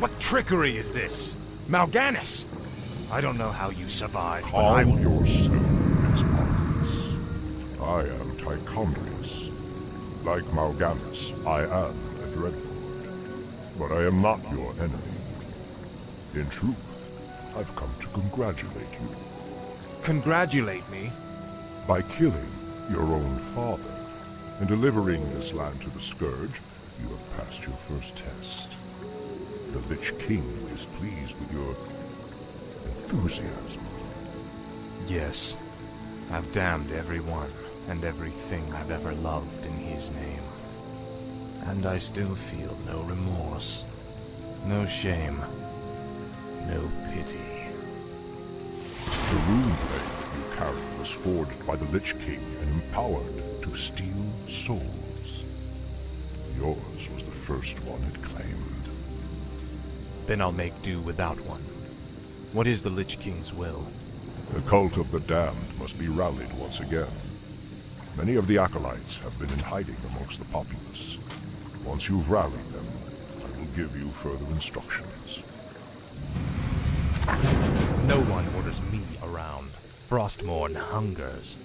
What trickery is this? Mal'Ganis! I don't know how you survived, but I will... Calm yourself, His Office. I am Tichondrius. Like Mal'Ganis, I am a Dreadlord. But I am not your enemy. In truth, I've come to congratulate you. Congratulate me? By killing your own father and delivering this land to the Scourge, you have passed your first test. The Lich King is pleased with your enthusiasm. Yes. I've damned everyone and everything I've ever loved in his name. And I still feel no remorse, no shame, no pity. The rune blade you carry was forged by the Lich King and empowered to steal souls. Yours was the first one it claimed. Then I'll make do without one. What is the Lich King's will? The cult of the damned must be rallied once again. Many of the acolytes have been in hiding amongst the populace. Once you've rallied them, I will give you further instructions. No one orders me around. Frostmourne hungers.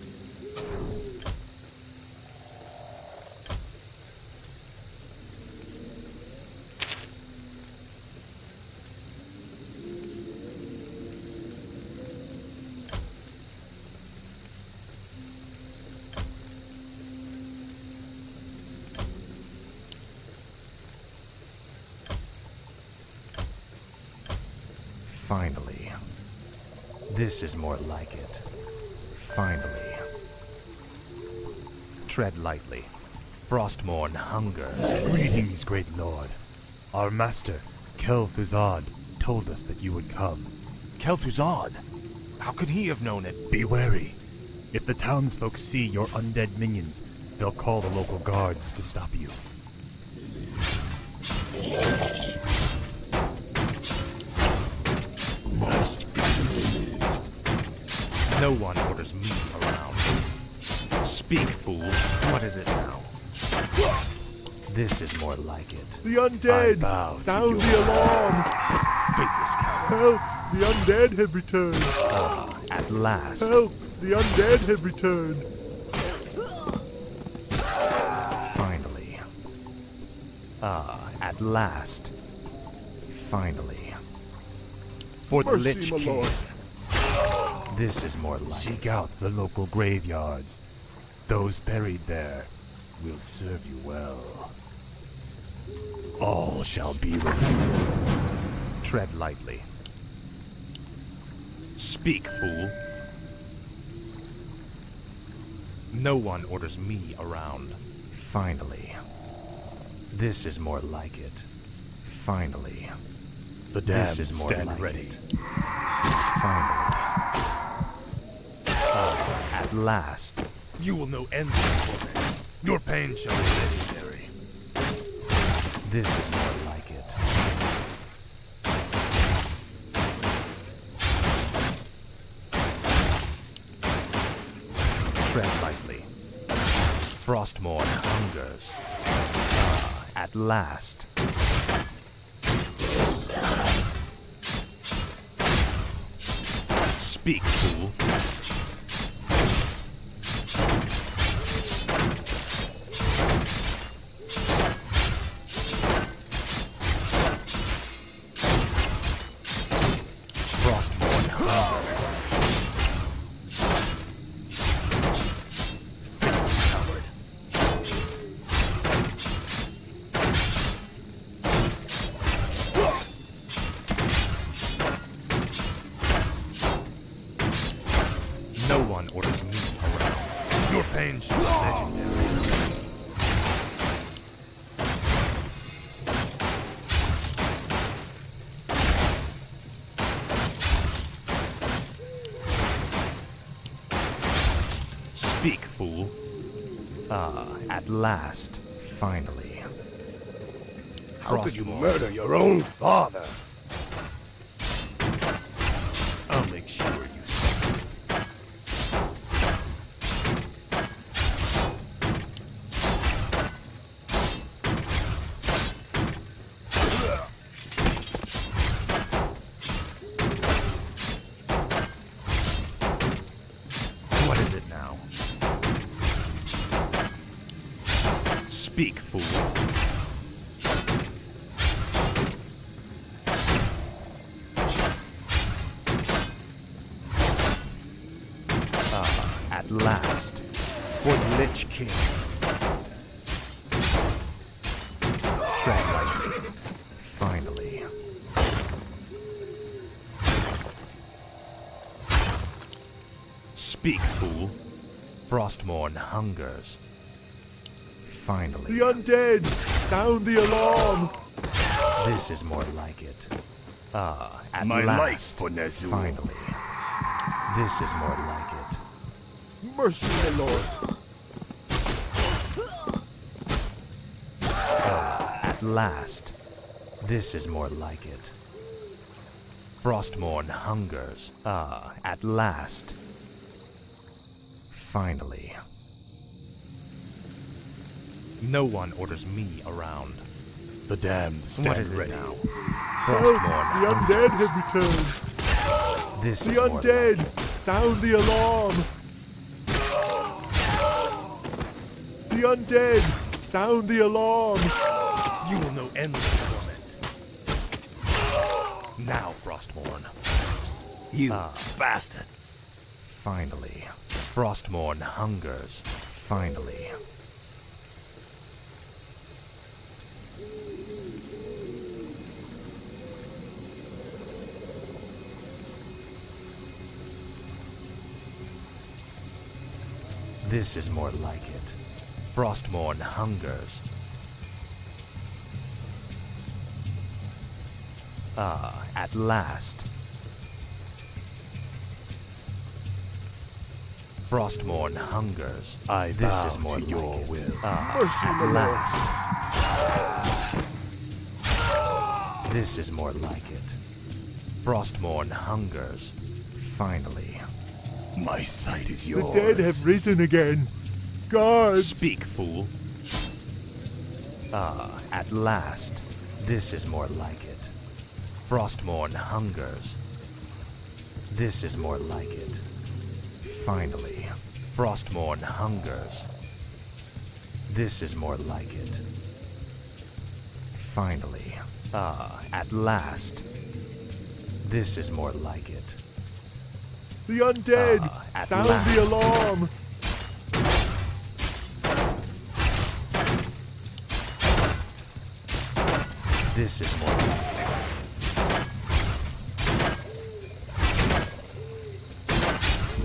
Finally. This is more like it. Finally. Tread lightly. Frostmourne hungers. Greetings, great lord. Our master, Kel'Thuzad, told us that you would come. Kel'Thuzad? How could he have known it? Be wary. If the townsfolk see your undead minions, they'll call the local guards to stop you. No one orders me around. Speak, fool. What is it now? This is more like it. The undead! Sound the alarm! Faithless coward. Help! The undead have returned! At last. Help! The undead have returned! Finally. At last. Finally. For the Mercy, Lich my King. lord. This is more like Seek out the local graveyards. Those buried there will serve you well. All shall be revealed. Tread lightly. Speak, fool. No one orders me around. Finally. This is more like it. Finally. The damned This is more stand like ready. it. Finally. At last. You will know endless torment. Your pain shall be legendary. This is more like it. Tread lightly. Frostmourne hungers. At last. Speak, fool. Frostmourne hungers. Faithless coward. No one orders me around. Your pain shall be legendary. Speak, fool. At last, finally. How could you murder your own father? I'll make sure you see. What is it now? Speak, fool. At last, for the Lich King. Tread lightly. Finally. Speak, fool. Frostmourne hungers. Finally. The undead! Sound the alarm! This is more like it. At My last. life for Ner'zhul. Finally. This is more like it. Mercy, my lord! At last. This is more like it. Frostmourne hungers. At last. Finally. No one orders me around. The damned stand What is ready. it now? Help! Frostmourne The undead hungers. have returned! This The is more undead! like it. Sound the alarm! The undead! Sound the alarm! You will know endless torment. Now, Frostmourne. You bastard. Finally. Frostmourne hungers. Finally. This is more like it. Frostmourne hungers. At last. Frostmourne hungers. This bow is more to like your it. will. Mercy, At my lord! last. This is more like it. Frostmourne hungers. Finally. My sight is The yours. dead have risen again! Guards! Speak, fool. At last. This is more like it. Frostmourne hungers. This is more like it. Finally. Frostmourne hungers. This is more like it. Finally. At last. This is more like it. The undead! At Sound last. the alarm! This is more like it.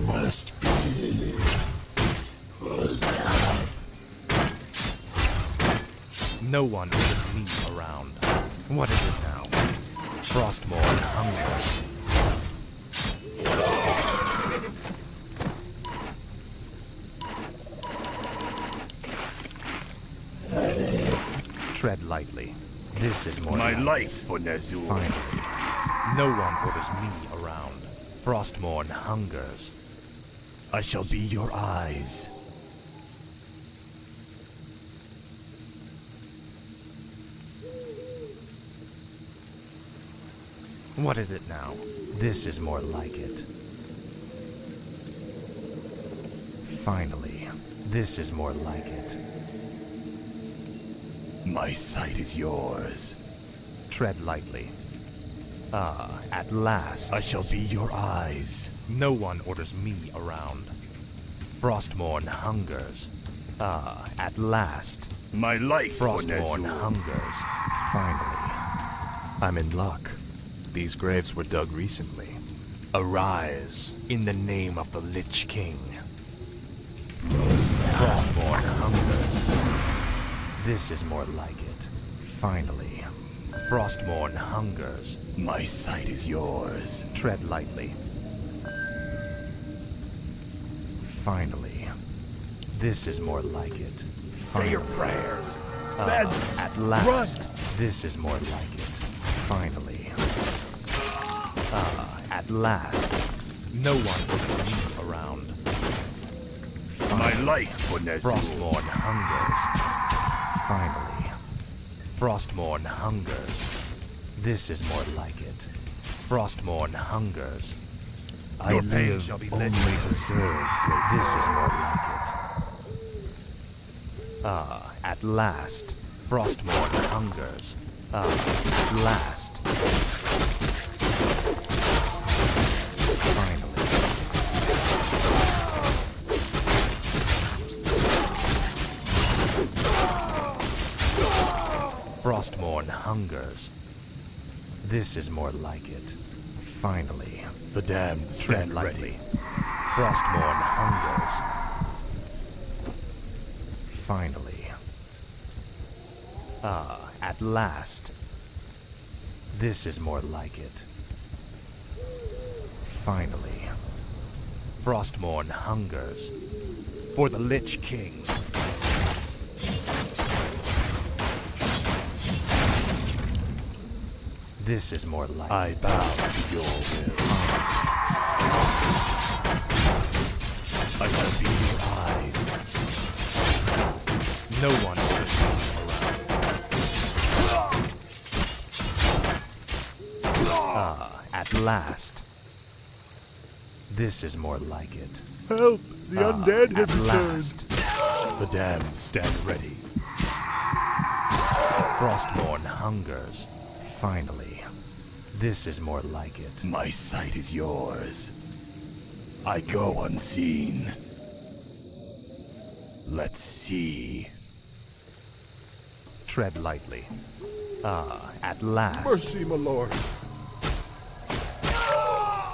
Must be. No one orders me around. What is it now? Frostmourne hungers. Tread lightly. This is more My like life for Ner'zhul. Finally. No one orders me around. Frostmourne hungers. I shall be your eyes. What is it now? This is more like it. Finally. This is more like it. My sight is yours. Tread lightly. At last. I shall be your eyes. No one orders me around. Frostmourne hungers. At last. My life for Frostmourne Ner'zhul. hungers. Finally. I'm in luck. These graves were dug recently. Arise, in the name of the Lich King. Frostmourne hungers. This is more like it. Finally. Frostmourne hungers. My sight is yours. Tread lightly. Finally. This is more like it. Say your Finally. prayers. At last. This is more like it. Finally. At last. No one will me around. My life for Ner'zhul. Frostmourne hungers. Finally. Frostmourne hungers. This is more like it. Frostmourne hungers. I Your pain live shall be only legendary. to serve, great This is lord. more like it. Ah, at last, Frostmourne hungers. Ah, at last. Finally. Frostmourne hungers. This is more like it. Finally. The damned Tread stand lightly. ready. Frostmourne hungers. Finally. Ah, at last. This is more like it. Finally. Frostmourne hungers. For the Lich King. This is more like I it. bow to your will. I shall be your eyes. No one will come around. Ah, at last. This is more like it. Help! The undead At have returned. last. The damned stand ready. Frostmourne hungers. Finally. This is more like it. My sight is yours. I go unseen. Let's see. Tread lightly. Ah, at last. Mercy, my lord.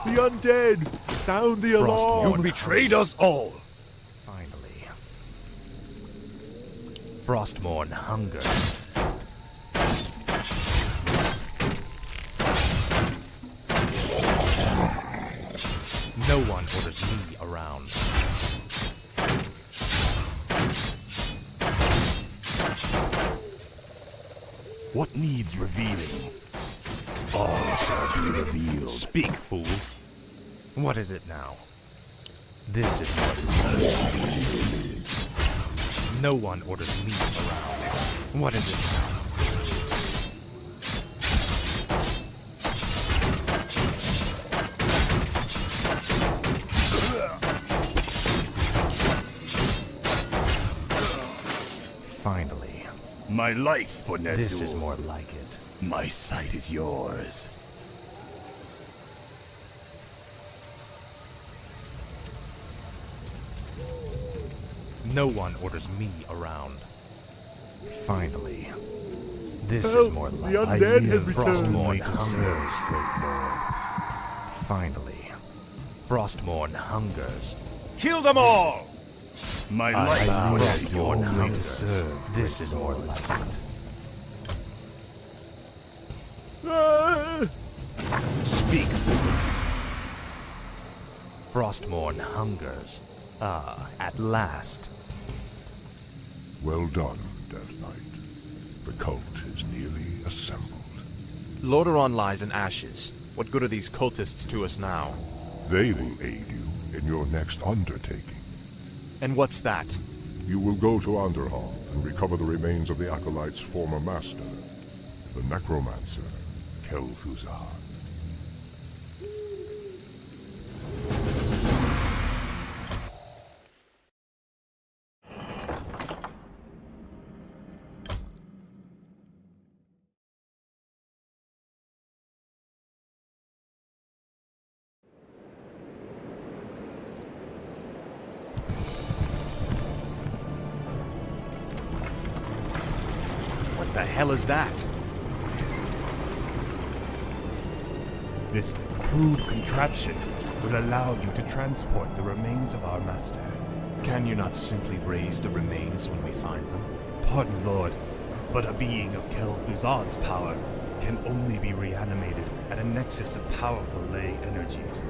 The undead! Sound the alarm! You betrayed us all! Finally. Frostmourne hungers. No one orders me around. What needs revealing? All shall be revealed. Speak, fool. What is it now? This is what. No one orders me around. What is it now? Finally. My life, Bonezu. This is more like it. My sight is yours. No one orders me around. Finally. This is Help, more the like it. undead have returned. Frostmourne to serve, hungers. great lord. Finally. Frostmourne hungers. Kill them all! My I life bow is to your yours. only to hungers. serve, This great is more lord. like it. Ah! Speak. Frostmourne hungers. Ah, at last. Well done, Death Knight. The cult is nearly assembled. Lordaeron lies in ashes. What good are these cultists to us now? They will aid you in your next undertaking. And what's that? You will go to Underhall and recover the remains of the Acolyte's former master, the necromancer, Kel'Thuzad. What the hell is that? This crude contraption will allow you to transport the remains of our master. Can you not simply raise the remains when we find them? Pardon, Lord, but a being of Kel'Thuzad's power can only be reanimated at a nexus of powerful ley energies,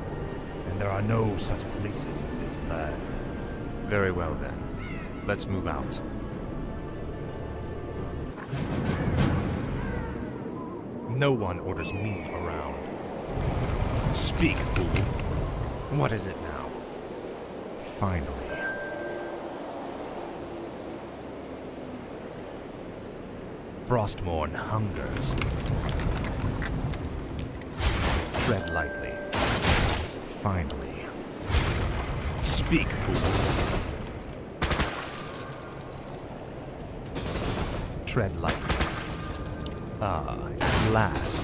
and there are no such places in this land. Very well then. Let's move out. No one orders me around. Speak, fool. What is it now? Finally. Frostmourne hungers. Tread lightly. Finally. Speak, fool. Tread lightly. Ah, at last.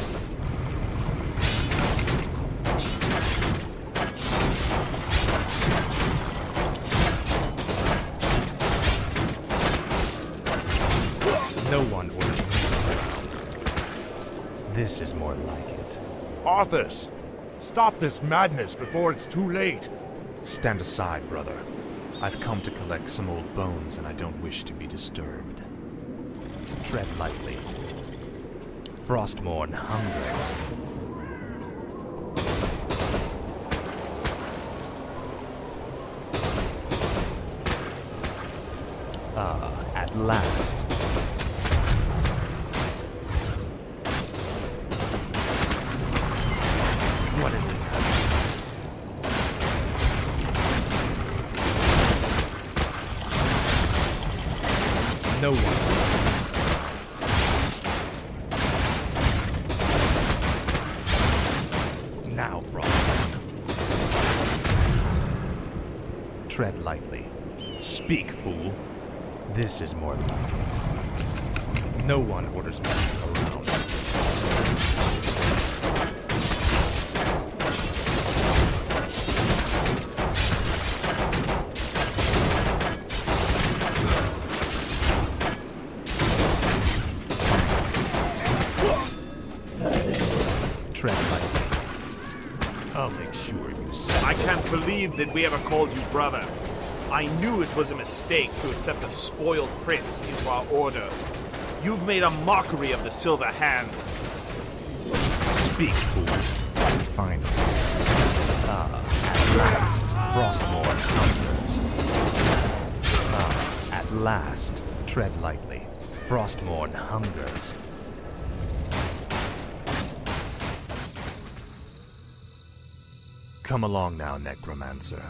No one orders me around. This is more like it. Arthas! Stop this madness before it's too late! Stand aside, brother. I've come to collect some old bones and I don't wish to be disturbed. Tread lightly. Frostmourne hungers. Ah, at last. What is it? No one. Now, Frost. Tread lightly. Speak, fool. This is more like it. No one orders me around. Tread lightly. I'll make sure you see. I can't believe that we ever called you brother. I knew it was a mistake to accept a spoiled prince into our order. You've made a mockery of the Silver Hand. Speak, fool. Finally. Ah, at last, Frostmourne hungers. Ah, at last. Tread lightly. Frostmourne hungers. Come along now, Necromancer.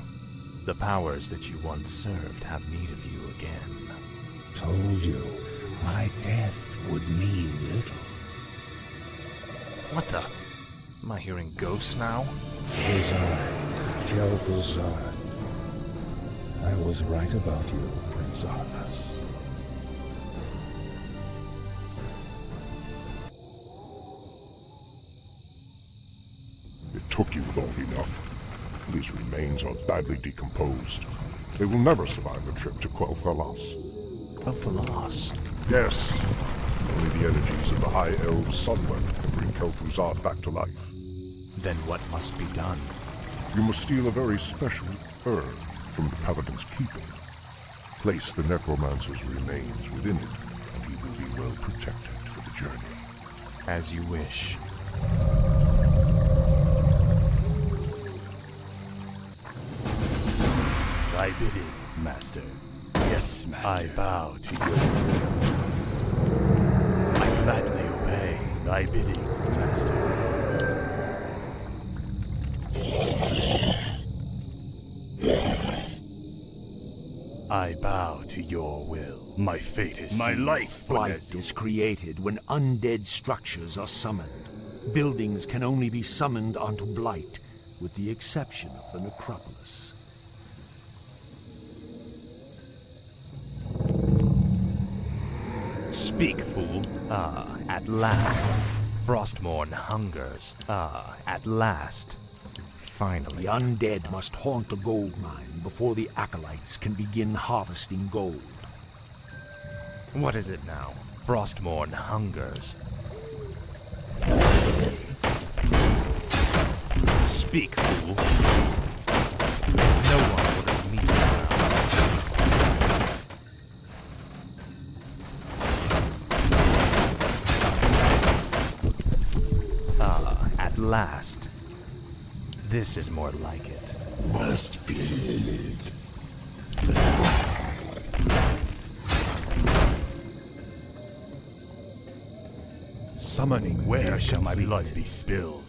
The powers that you once served have need of you again. Told you, my death would mean little. What the? Am I hearing ghosts now? His eyes, Kel'Thuzad. I was right about you, Prince Arthas. It took you long enough. These remains are badly decomposed. They will never survive the trip to Quel'Thalas. Quel'Thalas? Yes. Only the energies of the High Elves' Sunweapon can bring Kel'Thuzad back to life. Then what must be done? You must steal a very special herb from the Paladin's keeping. Place the Necromancer's remains within it, and he will be well protected for the journey. As you wish. Thy bidding, Master. Yes, Master. I bow to your will. I gladly obey thy bidding, Master. I bow to your will. My fate is My sealed. life blight is created when undead structures are summoned. Buildings can only be summoned onto blight, with the exception of the necropolis. Speak, fool. Ah, at last. Frostmourne hungers. Ah, at last. Finally. The undead must haunt the gold mine before the acolytes can begin harvesting gold. What is it now? Frostmourne hungers. Speak, fool. No one orders me around. Ah, at last. This is more like it. Must feed. Summoning, where shall my blood be spilled?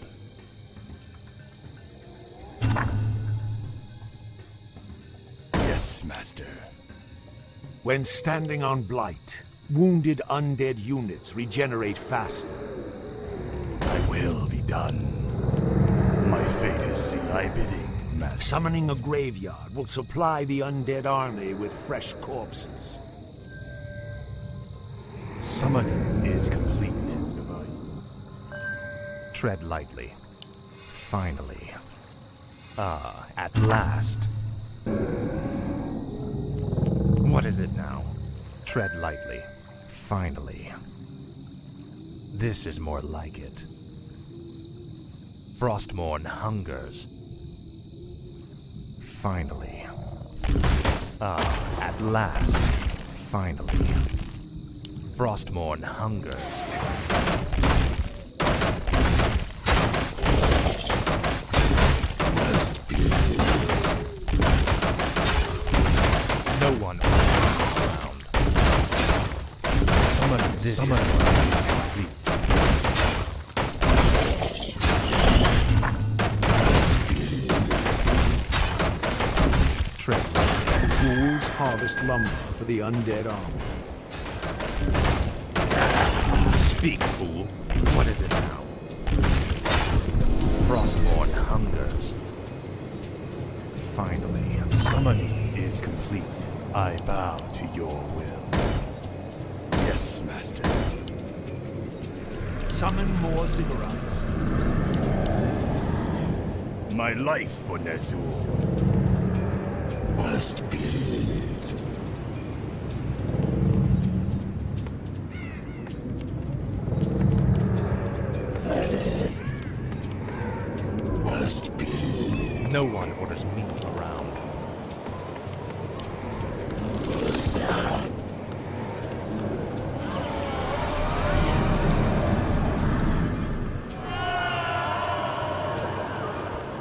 Yes, Master. When standing on blight, wounded undead units regenerate faster. Thy will be done. My fate is sealed. Thy bidding, Summoning a graveyard will supply the undead army with fresh corpses. Summoning is complete. Tread lightly. Finally. At last. What is it now? Tread lightly. Finally. This is more like it. Frostmourne hungers. Finally. At last. Finally. Frostmourne hungers. No one around. This is complete. Tread lightly. Ghouls harvest lumber for the undead army. Speak, fool. What is it now? Frostmourne hungers. Finally. Summoning is complete. I bow to your will. Yes, Master. Summon more ziggurats. My life for Ner'zhul. Must be. Must be. No one orders me around.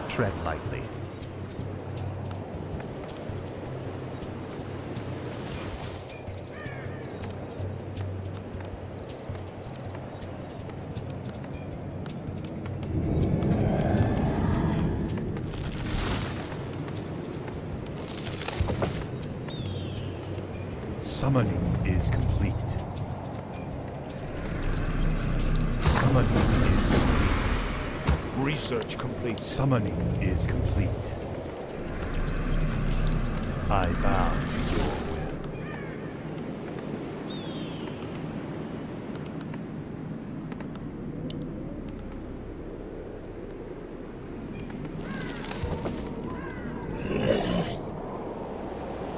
Tread lightly. Summoning is complete. Summoning is complete. Research complete. Summoning is complete. I bow to your will.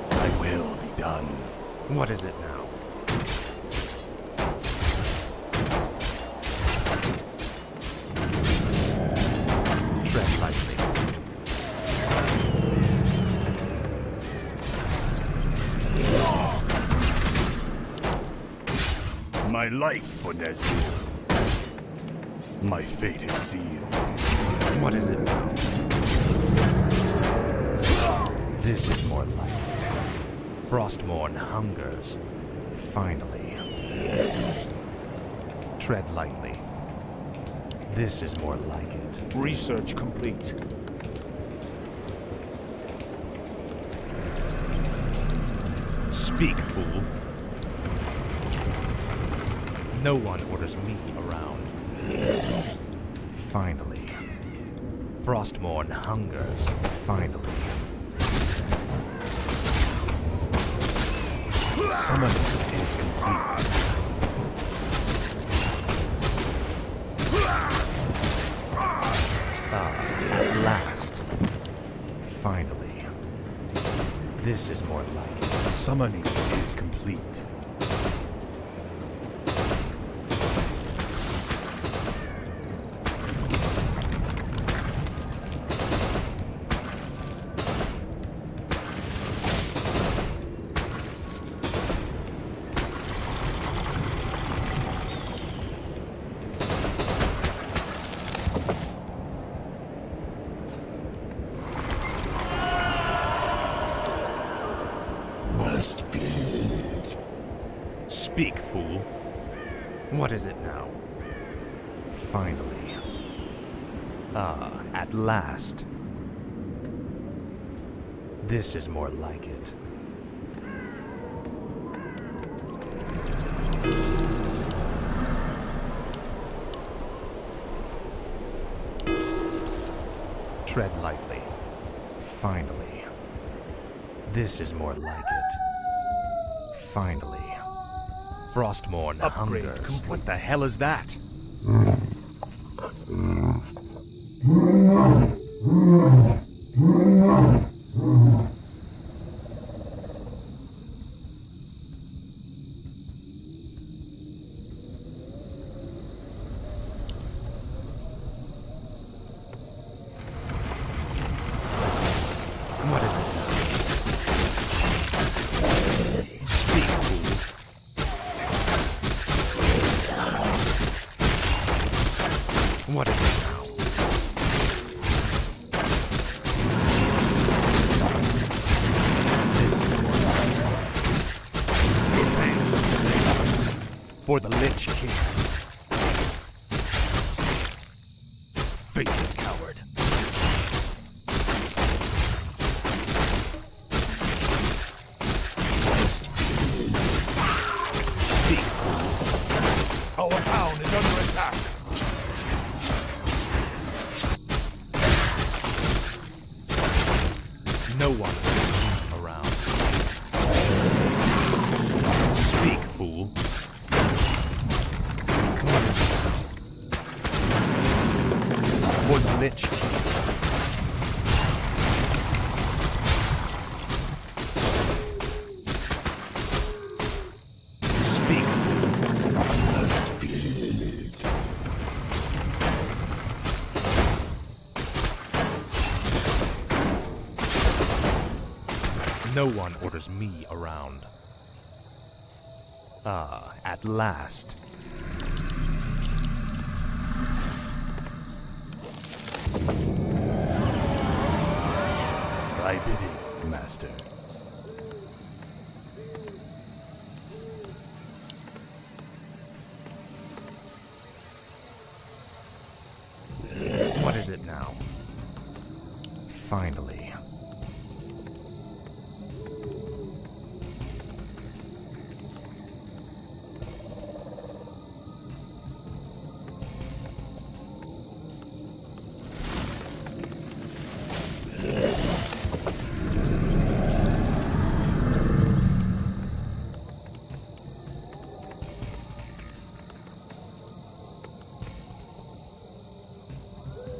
Thy will be done. What is it now? Tread lightly. My life for Ner'zhul. My fate is sealed. What is it now? This is more like it. Frostmourne hungers. Finally. Tread lightly. This is more like it. Research complete. Speak, fool. No one orders me around. Finally. Frostmourne hungers. Finally. Summoning is complete. At last. Finally. This is more like it. Summoning is complete. Must be. Speak, fool. What is it now? Finally. At last. This is more like it. Tread lightly. Finally. This is more like it. Finally. Frostmourne Upgrade hungers. complete. What the hell is that? What is it now? Speak, fool. What is it now? This is more like it. For the Lich King. Faithless coward. Speak, fool. Our town is under attack. No one is around. Speak, fool. What is it now? For the Lich King. Speak, no one orders me around. Ah, at last. Thy bidding, master. What is it now? Finally.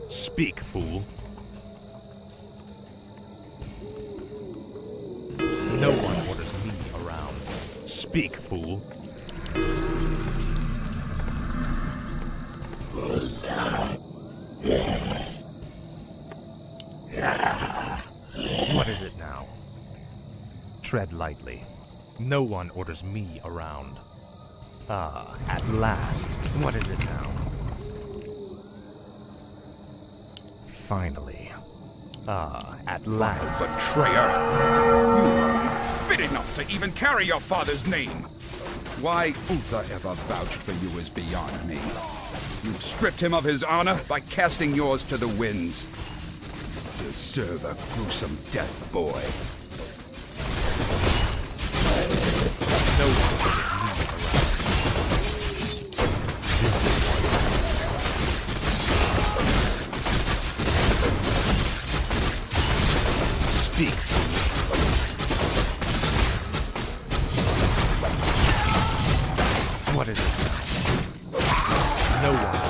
Speak, fool. No one orders me around. Speak, fool. What is it now? Tread lightly. No one orders me around. Ah, at last. What is it now? Finally. Ah, at last. Betrayer! You are fit enough to even carry your father's name! Why Uther ever vouched for you is beyond me. You stripped him of his honor by casting yours to the winds. Deserve a gruesome death, boy. No one orders me around. This is Speak. What is it now? No one.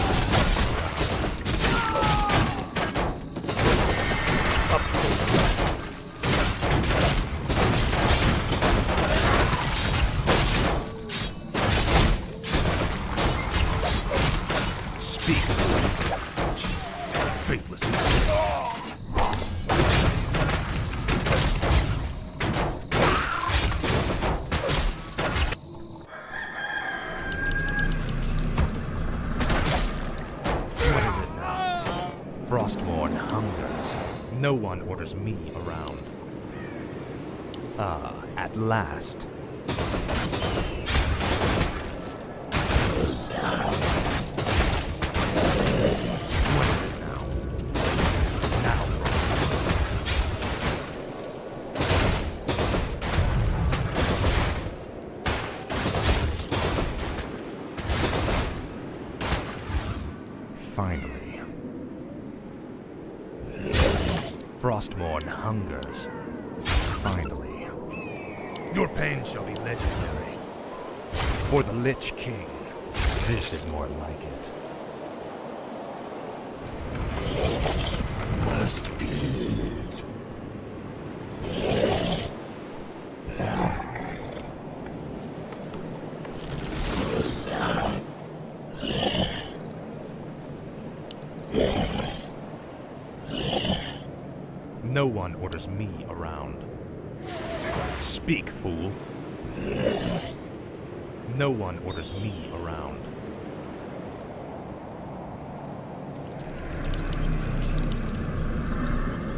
Speak. Faithless. Frostmourne hungers. No one orders me around. Ah, at last. What is it now? Now. Finally. Frostmourne hungers. Finally. Your pain shall be legendary. For the Lich King. This is more like it. Must be it. No one orders me around. Speak, fool. No one orders me around.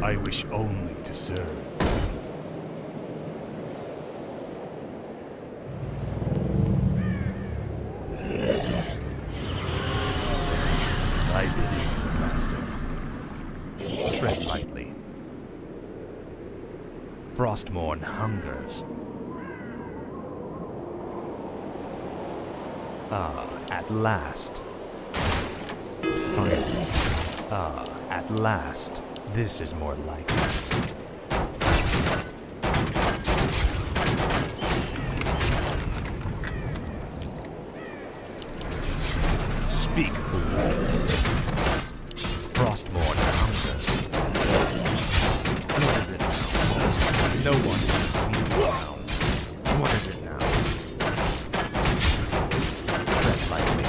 I wish only to serve. I believe, Master. Tread lightly. Frostmourne hungers. Ah, at last. Finally. Ah, at last. This is more like it. Speak, fool. Frostmourne hungers. What is it now? No one is me around. What is it now? Tread lightly.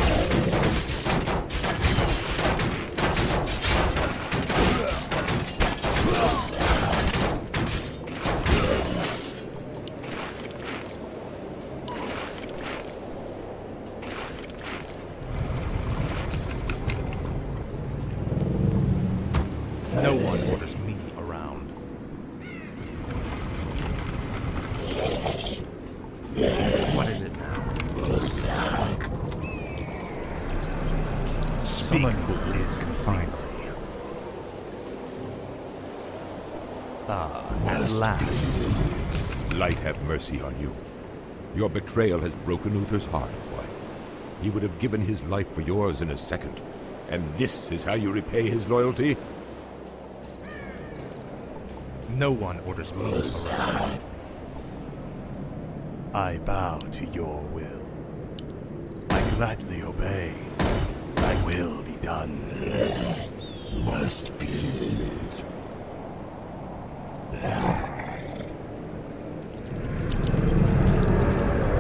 No one orders me around. What is it now? Someone fool. is confined. Ah, at last. Light have mercy on you. Your betrayal has broken Uther's heart, boy. He would have given his life for yours in a second. And this is how you repay his loyalty? No one orders me around. I bow to your will. I gladly obey. Thy will be done. Must be it.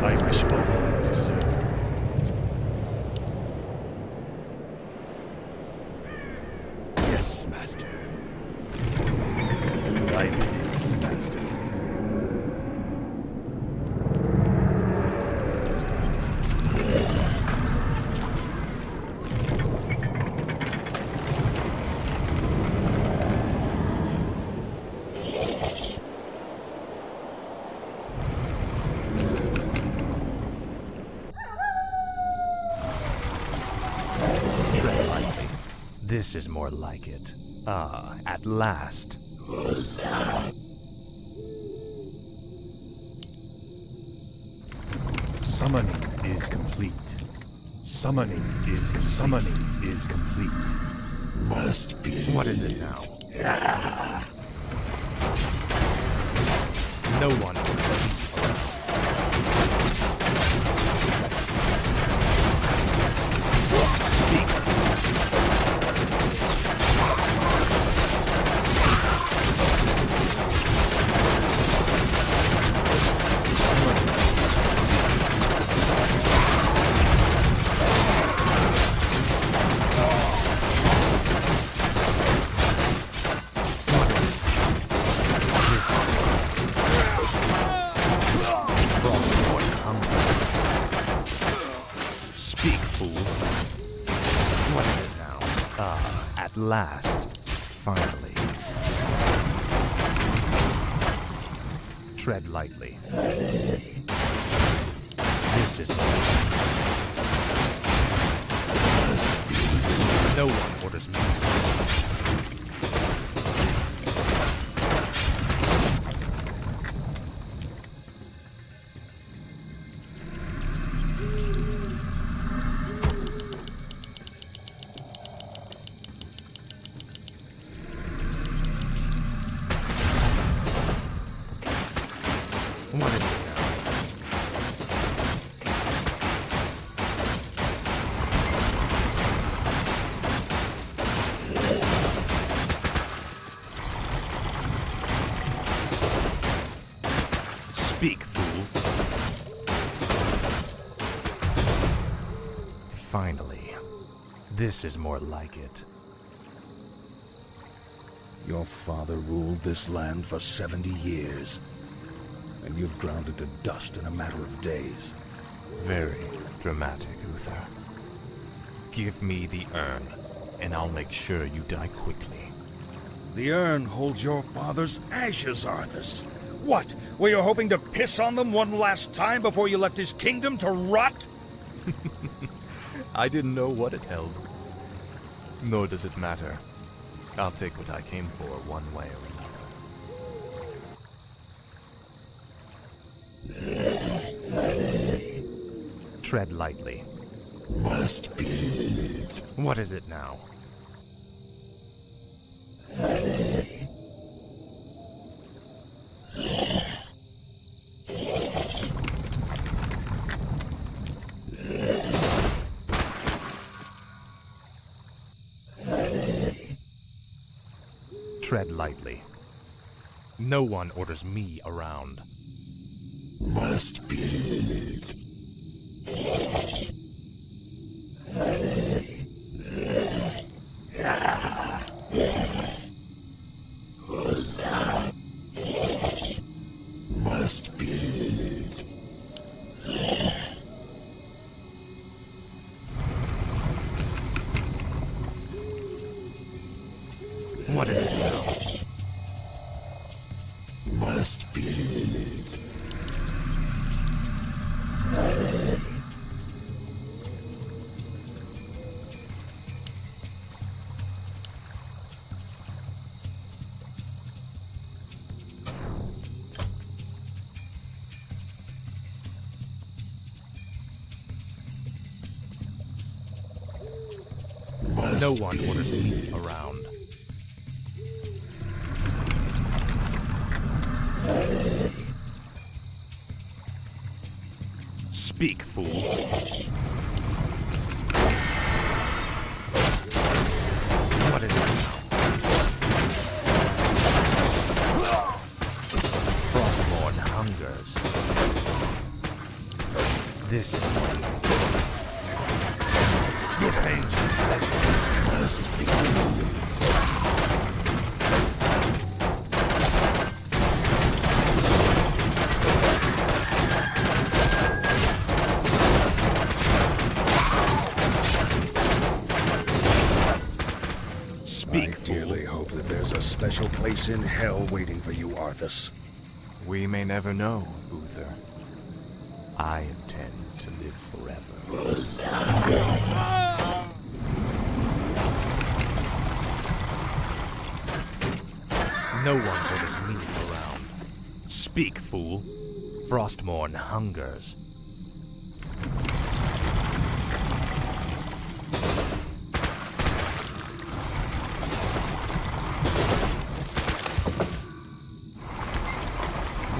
I wish only to serve. Yes, Master. I bid it, Master. Tread lightly. This is more like it. Ah, at last. Summoning is complete. Summoning is complete. Must be. What is it now? No one orders me around. Speak, fool. What is it now? Ah, at last. Finally. Tread lightly. This is no one orders me. Finally. This is more like it. Your father ruled this land for 70 years, and you've ground it to dust in a matter of days. Very dramatic, Uther. Give me the urn, and I'll make sure you die quickly. The urn holds your father's ashes, Arthas. What? Were you hoping to piss on them one last time before you left his kingdom to rot? I didn't know what it held. Nor does it matter. I'll take what I came for one way or another. Tread lightly. Must be. What is it now? Tread lightly. No one orders me around. Must be. Must be. What is it now? Must be. No one orders me around. Speak, fool. What is it now? Frostborn hungers. This is one. Your pains and pleasure must be. I dearly hope that there's a special place in hell waiting for you, Arthas. We may never know, Uther. I intend to live forever. No one orders me around. Speak, fool. Frostmourne hungers.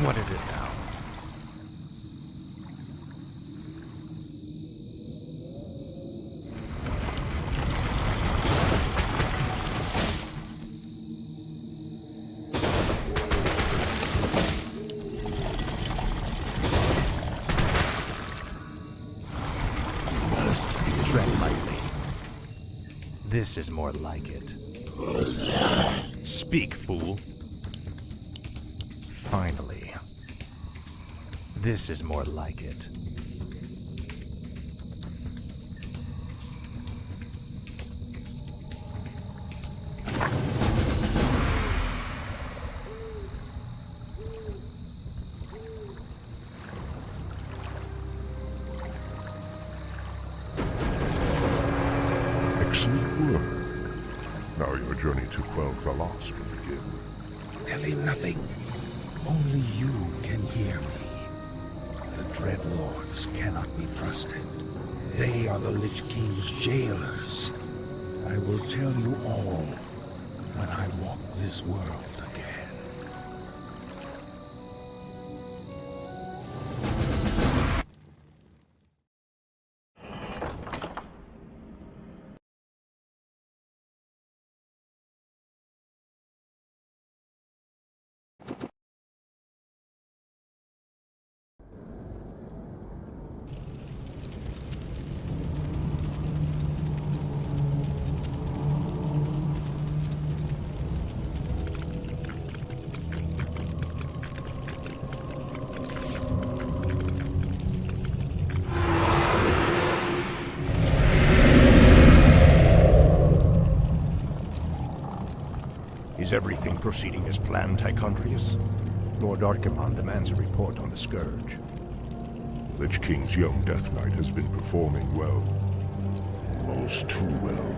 What is it now? Tread lightly. This is more like it. Speak, fool. Finally. This is more like it. Excellent work. Now your journey to quell Thalos can begin. Tell him nothing. Only you can hear me. The Dread Lords cannot be trusted. They are the Lich King's jailers. I will tell you all when I walk this world again. Is everything proceeding as planned, Tychondrius? Lord Archimon demands a report on the Scourge. Lich King's young Death Knight has been performing well. Almost too well.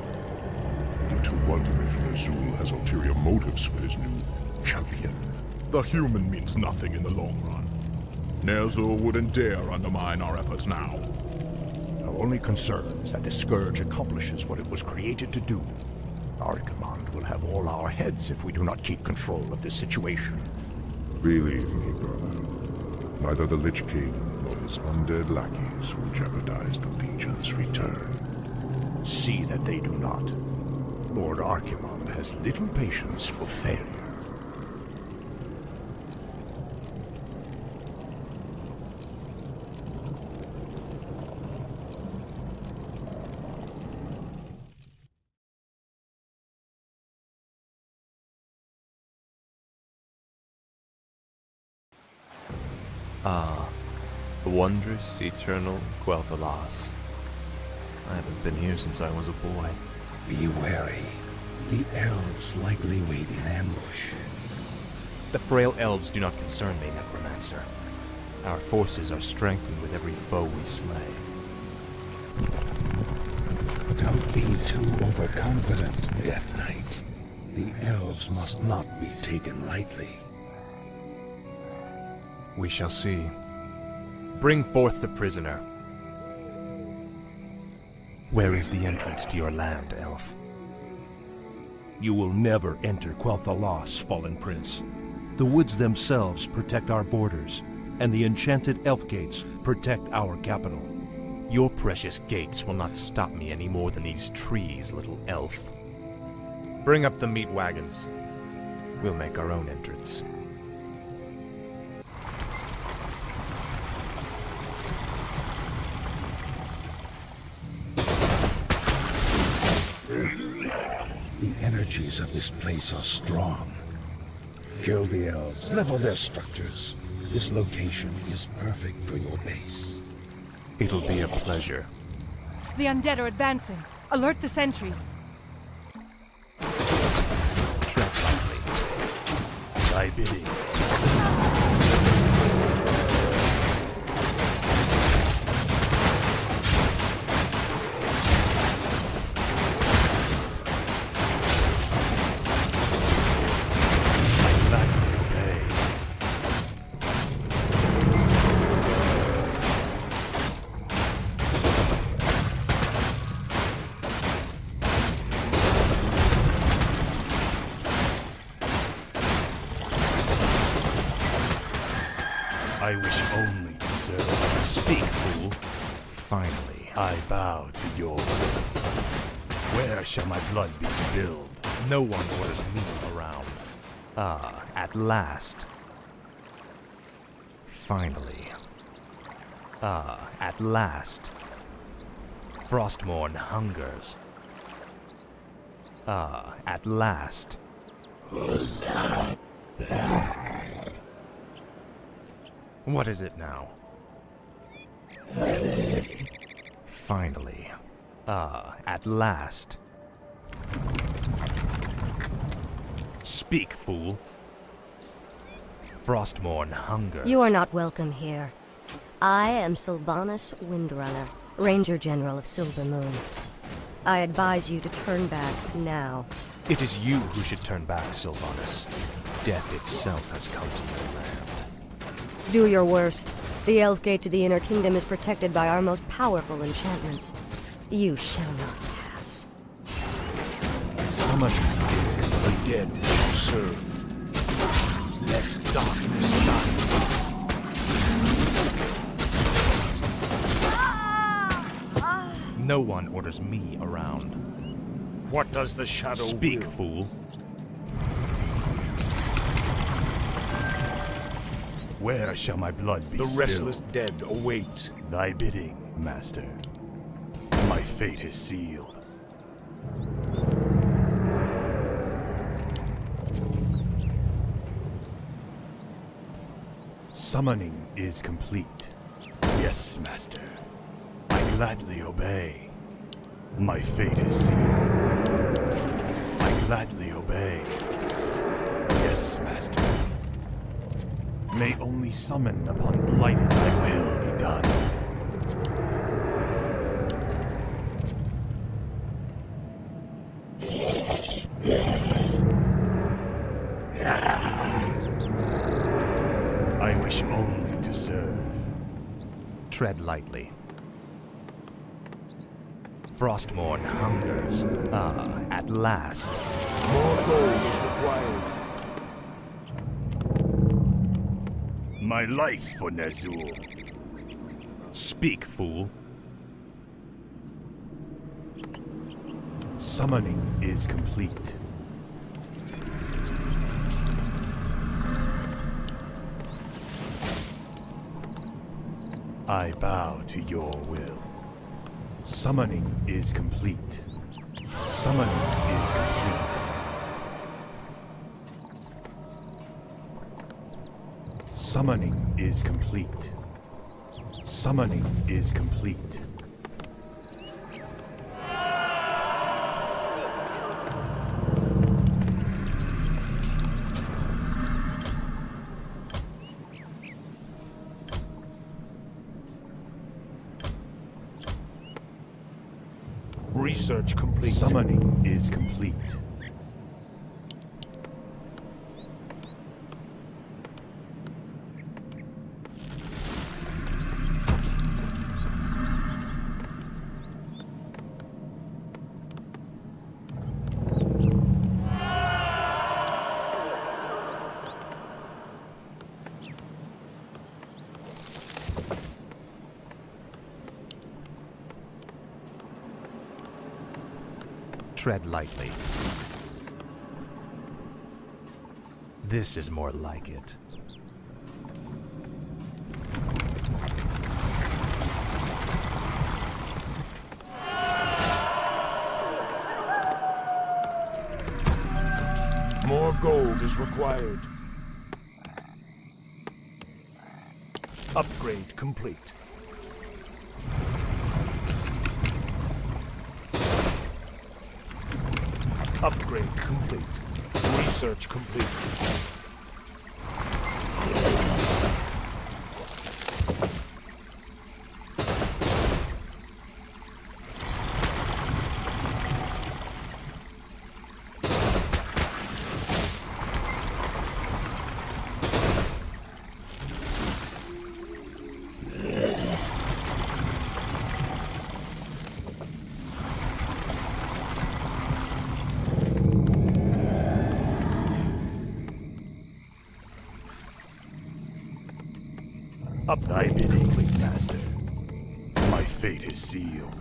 Begin to wonder if Ner'zhul has ulterior motives for his new champion. The human means nothing in the long run. Ner'zhul wouldn't dare undermine our efforts now. Our only concern is that the Scourge accomplishes what it was created to do. Archimon will have all our heads if we do not keep control of this situation. Believe me, brother. Neither the Lich King nor his undead lackeys will jeopardize the Legion's return. See that they do not. Lord Archimon has little patience for failure. Ah, the wondrous, eternal Quel'Thalas. I haven't been here since I was a boy. Be wary. The elves likely wait in ambush. The frail elves do not concern me, Necromancer. Our forces are strengthened with every foe we slay. Don't be too overconfident, Death Knight. The elves must not be taken lightly. We shall see. Bring forth the prisoner. Where is the entrance to your land, elf? You will never enter Quel'Thalas, Fallen Prince. The woods themselves protect our borders, and the enchanted elf gates protect our capital. Your precious gates will not stop me any more than these trees, little elf. Bring up the meat wagons. We'll make our own entrance. The energies of this place are strong. Kill the elves, level their structures. This location is perfect for your base. It'll be a pleasure. The undead are advancing. Alert the sentries. Tread lightly. Thy bidding. I wish only to serve. Speak, fool. Finally. I bow to your will. Where shall my blood be spilled? No one orders me around. Ah, at last. Finally. Ah, at last. Frostmourne hungers. Ah, at last. What is it now? Finally. Ah, at last. Speak, fool. Frostmourne hunger. You are not welcome here. I am Sylvanas Windrunner, Ranger General of Silver Moon. I advise you to turn back now. It is you who should turn back, Sylvanas. Death itself has come to your land. Do your worst. The Elf Gate to the Inner Kingdom is protected by our most powerful enchantments. You shall not pass. Summon is the dead shall serve. Let darkness die. No one orders me around. What does the shadow Speak, will? fool. Where shall my blood be The spilled? restless dead await. Thy bidding, master. My fate is sealed. Summoning is complete. Yes, master. I gladly obey. My fate is sealed. I gladly obey. Yes, Master. May only summon upon blighted thy will be done. I wish only to serve. Tread lightly. Frostmourne hungers. Ah, at last. More gold is required. My life for Ner'zhul. Speak, fool. Summoning is complete. I bow to your will. Summoning is complete. Summoning is complete. Summoning is complete. Summoning is complete. Research complete. Summoning is complete. Tread lightly. This is more like it. More gold is required. Upgrade complete. Upgrade complete. Research complete. Thy bidding, Fleet Master. My fate is sealed.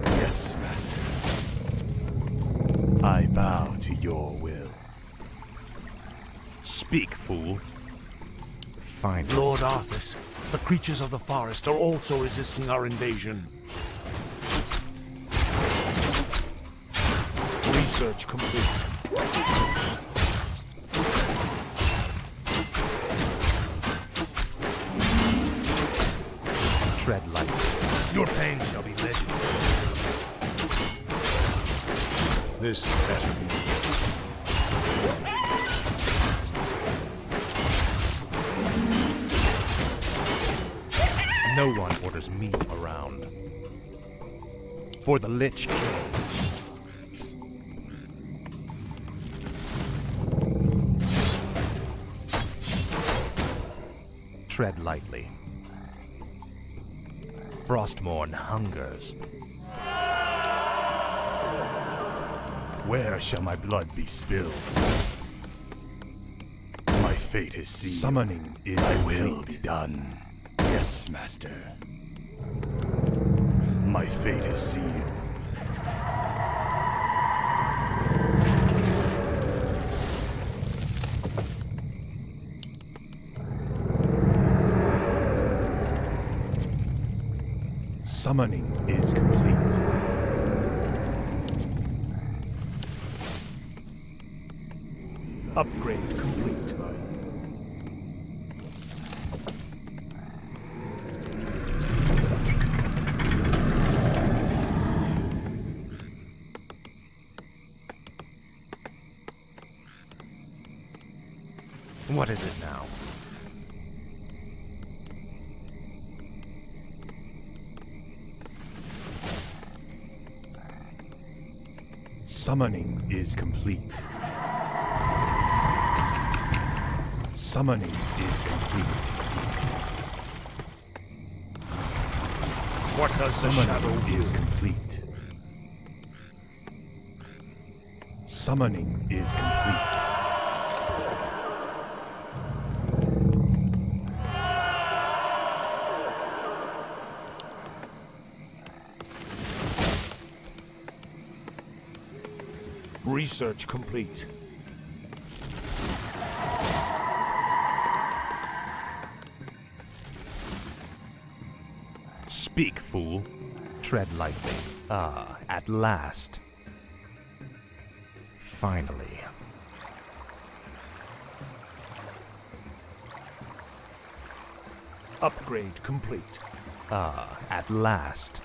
Yes, Master. I bow to your will. Speak, fool. Find it. Lord Arthas, the creatures of the forest are also resisting our invasion. Research complete. Tread lightly. Your pain shall be legendary. This better be. No one orders me around. For the Lich King. Tread lightly. Frostmourne hungers. Where shall my blood be spilled? My fate is sealed. Summoning is will be done. Yes, Master. My fate is sealed. Summoning is complete. Upgrade complete. What is it now? Summoning is complete. Summoning is complete. What does the shadow Summoning do? is complete. Summoning is complete. Research complete. Speak, fool. Tread lightly. Ah, at last. Finally. Upgrade complete. Ah, at last.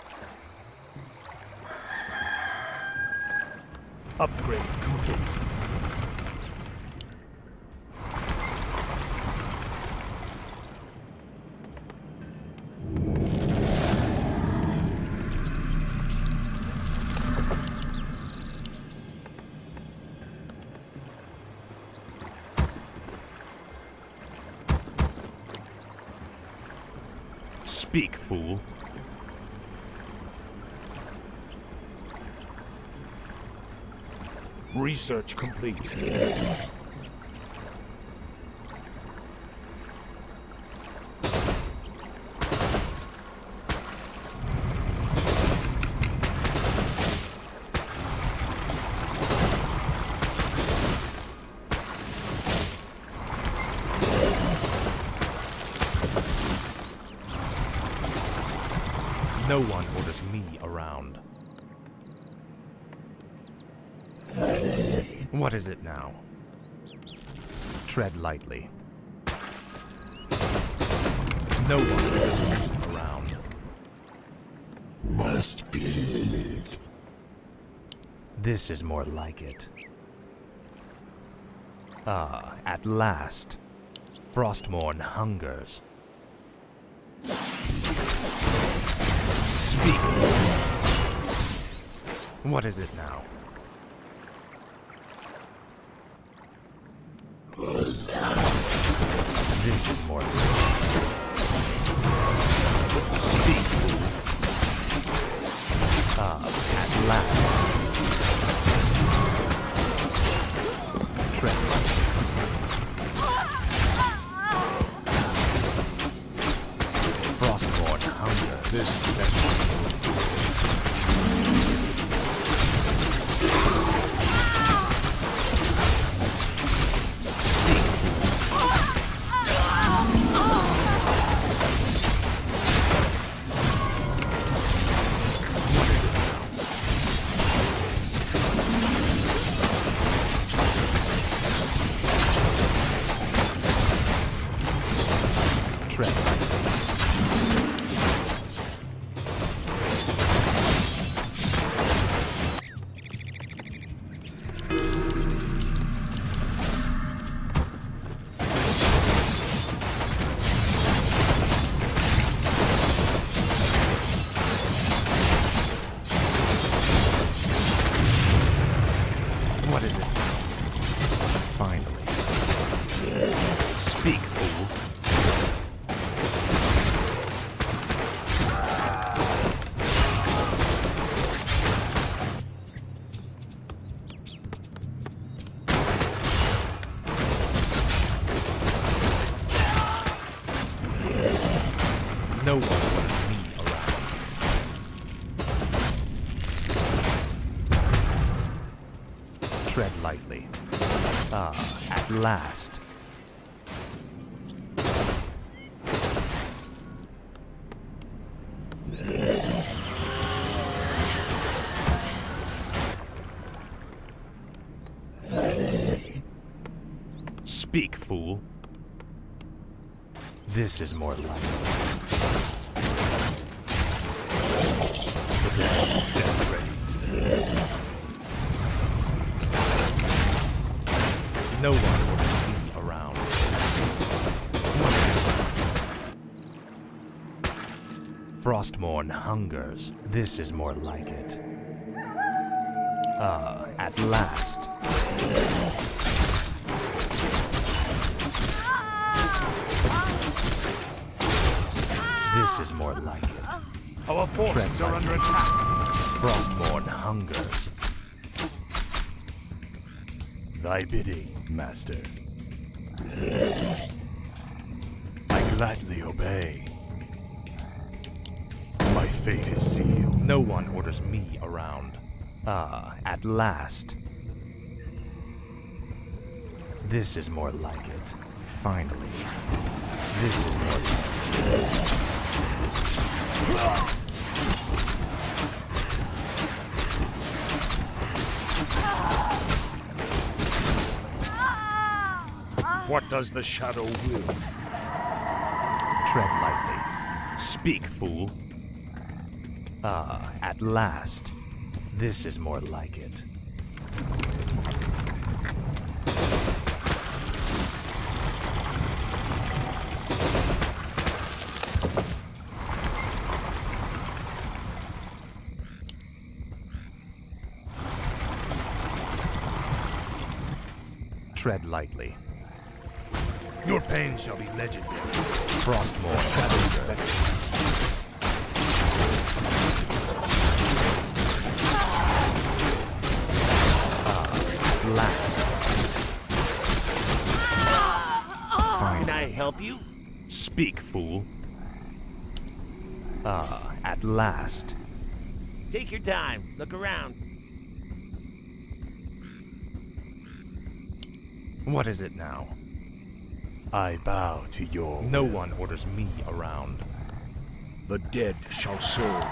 Upgrade complete. Speak, fool. Research complete. No one orders me around. What is it now? Tread lightly. No one orders me around. Must be. This is more like it. Ah, at last. Frostmourne hungers. Speak. What is it now? This is more like it. Speak. Ah, at last. Tread. Frostmourne hunger. This is better. What is it? Finally. Speak, fool. No one wants me around. Tread lightly. Ah, at last. Speak, fool. This is more like it. Stand ready. No one wants me around. Frostmourne hungers. This is more like it. Ah, at last. This is more like it. Our forces are under attack. Frostmourne hungers. Thy bidding, Master. I gladly obey. My fate is sealed. No one orders me around. Ah, at last. This is more like it. Finally. This is more like it. What does the shadow will? Tread lightly. Speak, fool. Ah, at last. This is more like it. Tread lightly. Your pain shall be legendary. Frostmourne shadow. Last. Fine. Can I help you? Speak, fool. Ah, at last. Take your time. Look around. What is it now? I bow to your No will. one orders me around. The dead shall serve.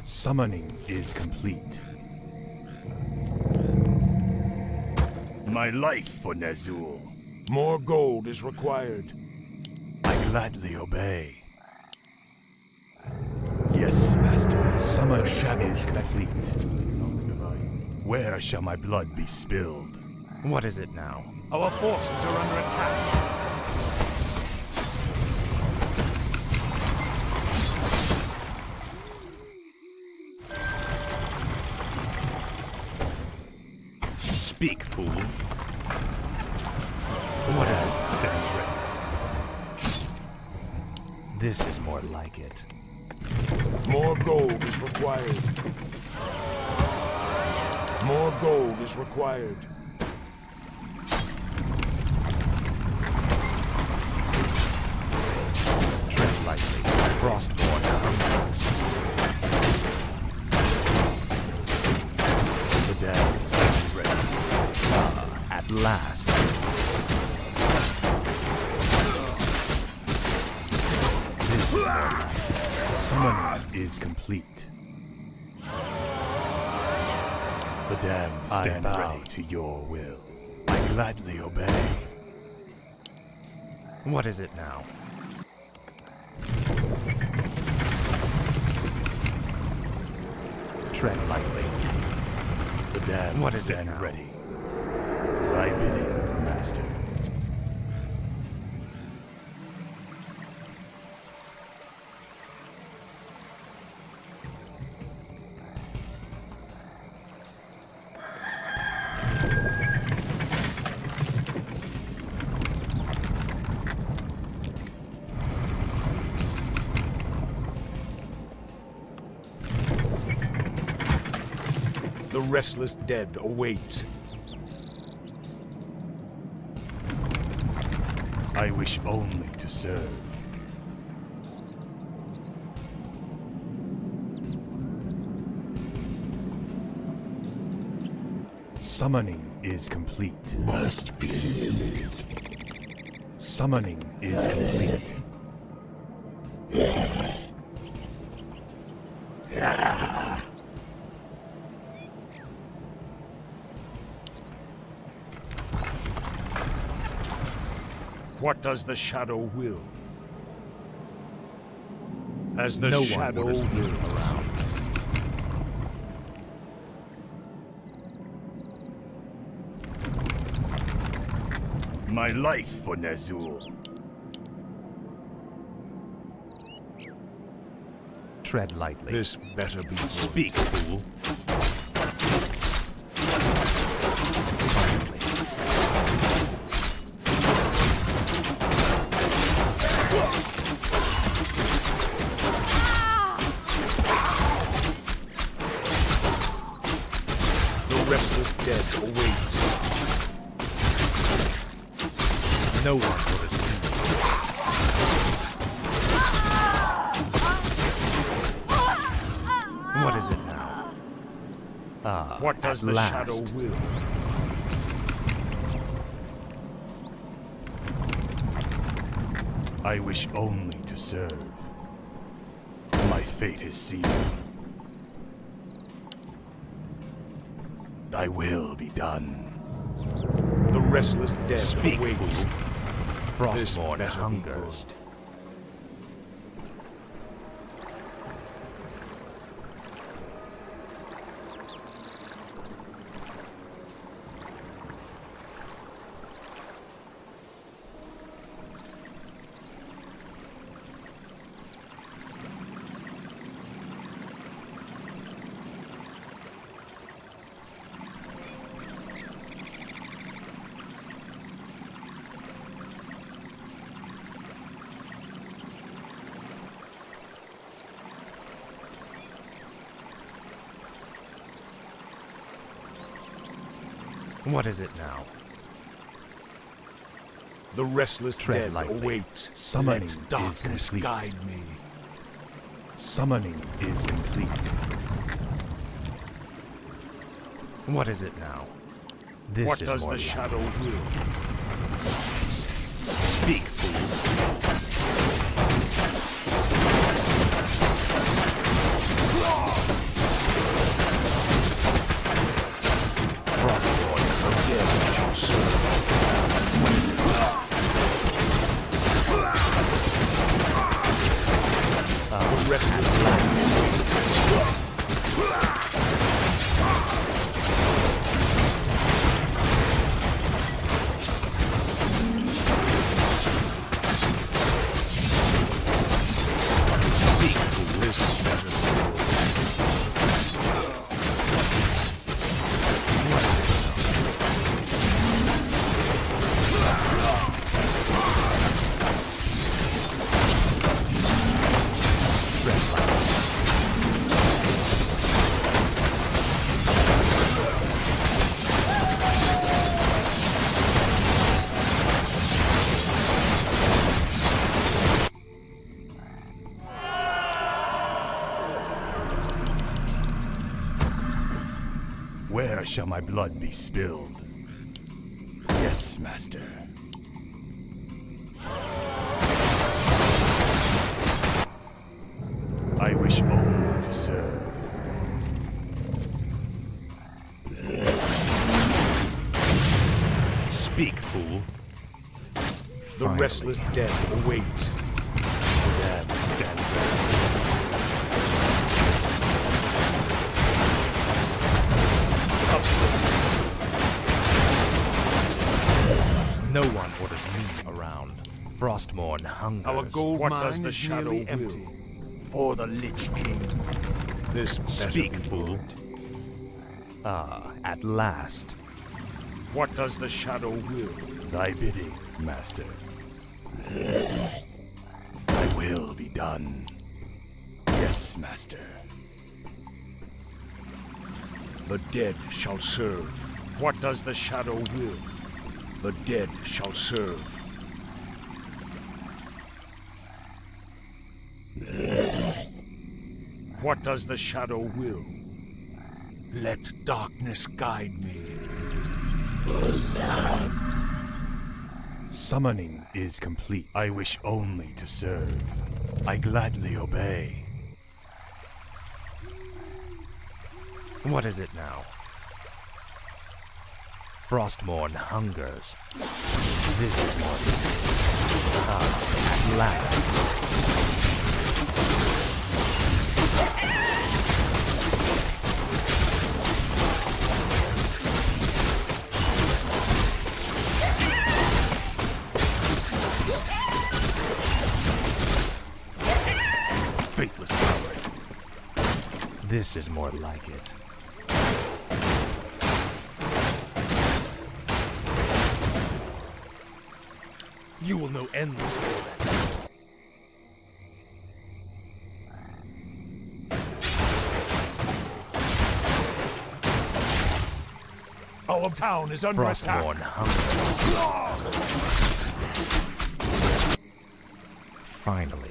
Summoning is complete. My life for Ner'zhul. More gold is required. I gladly obey. Yes, Master. Summer shadow is complete. Where shall my blood be spilled? What is it now? Our forces are under attack. Speak, fool. What is it? Stand ready. This is more like it. More gold is required. More gold is required. Tread lightly. Frostmourne hungers. The dead stand ready. Ah, at last. This is more like it. Summoning is complete. The damned stand ready to your will. I gladly obey. What is it now? Tread lightly. The damned What is it stand now? ready. Thy bidding, Master. The restless dead await. I wish only to serve. Summoning is complete. Must be. Summoning is complete. What does the shadow will? As the no shadow one orders me will. around. My life for Ner'zhul. Tread lightly. This better be good. Speak, fool. The restless dead await. No one orders me. What is it now? Ah, What does at the last. shadow will? I wish only to serve. My fate is sealed. Thy will be done. The restless dead Speak, await. fool. This Frostborn better be hungers. good. What is it now? The restless Tread dead lightly. await. Summoning Let is darkness complete. guide me. Summoning is complete. What is it now? This What is does more the like shadow will? Speak, fool. Frostborn, the dead shall serve. The restless Speak, fool. this better. Where shall my blood be spilled? Yes, master. I wish only to serve. Speak, fool. The Finally. restless dead await. Dead stand ready. No one orders me around. Frostmourne hungers. Our gold What mine does the is shadow nearly will? empty. For the Lich King. This better Speak, be fool. good. Ah, at last. What does the shadow will? Thy bidding, master. Thy will be done. Yes, master. The dead shall serve. What does the shadow will? The dead shall serve. What does the shadow will? Let darkness guide me. Summoning is complete. I wish only to serve. I gladly obey. What is it now? Frostmourne hungers. This is what. Ah, at last. faithless coward. This is more like it. You will know endless torment. Our town is under attack. Frostborn hunger. Finally.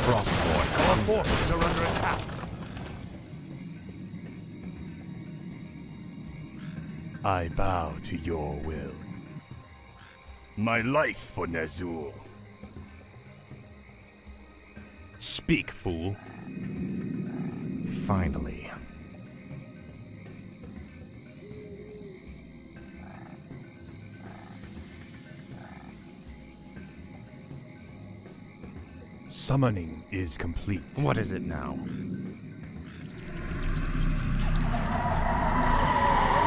Frostborn Our forces are under attack. I bow to your will. My life for Ner'zhul. Speak, fool. Finally. Summoning is complete. What is it now?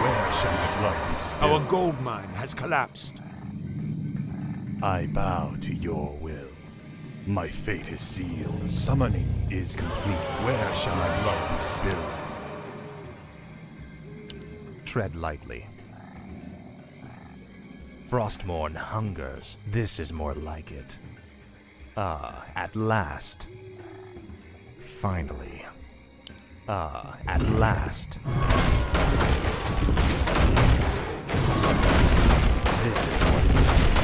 Where shall my blood be spilled? Our gold mine has collapsed. I bow to your will. My fate is sealed. Summoning is complete. Where shall my blood be spilled? Tread lightly. Frostmourne hungers. This is more like it. Ah, at last. Finally. Ah, at last. This is more like it.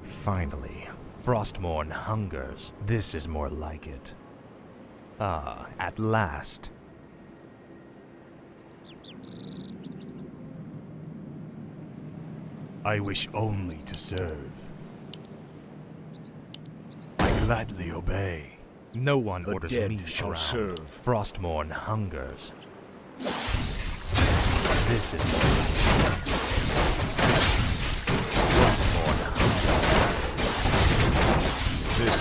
Finally, Frostmourne hungers. This is more like it. Ah, at last. I wish only to serve. I gladly obey. No one The orders dead me shall around. serve. Frostmourne hungers. This is Frostmourne This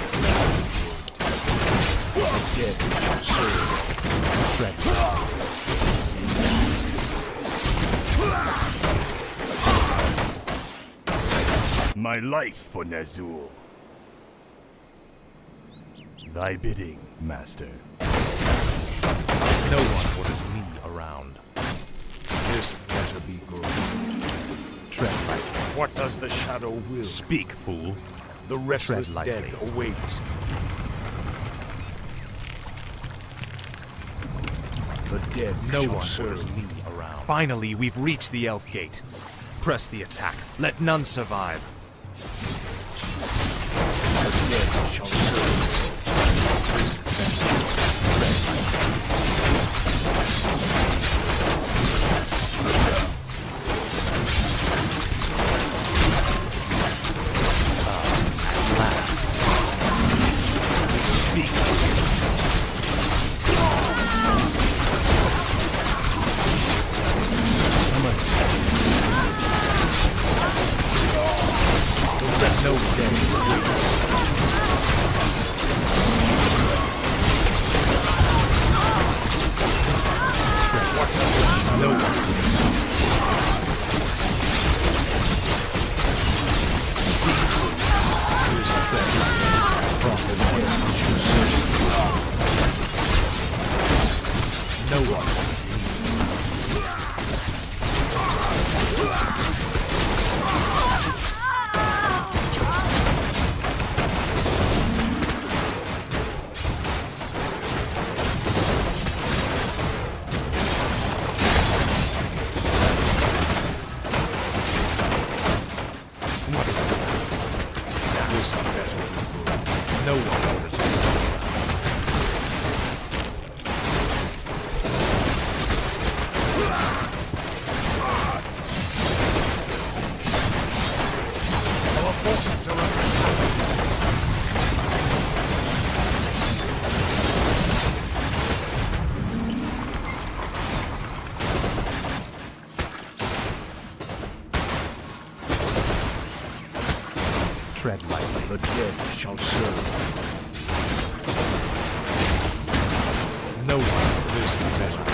the dead shall serve. Tread. My life for Ner'zhul. Thy bidding, master. No one orders me around. This better be good. Tread lightly. What does the shadow will? Speak, fool. The restless Tread dead lightly. await. The dead No shall one serve. orders me around. Finally, we've reached the Elf Gate. Press the attack. Let none survive. The dead shall serve. No one orders me Our forces are under attack. Tread lightly. The dead shall serve. No one lives to measure.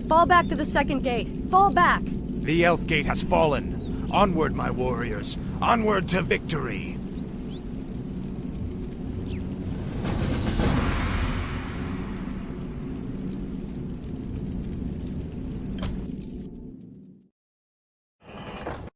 Fall back to the second gate. Fall back! The Elf Gate has fallen. Onward, my warriors. Onward to victory.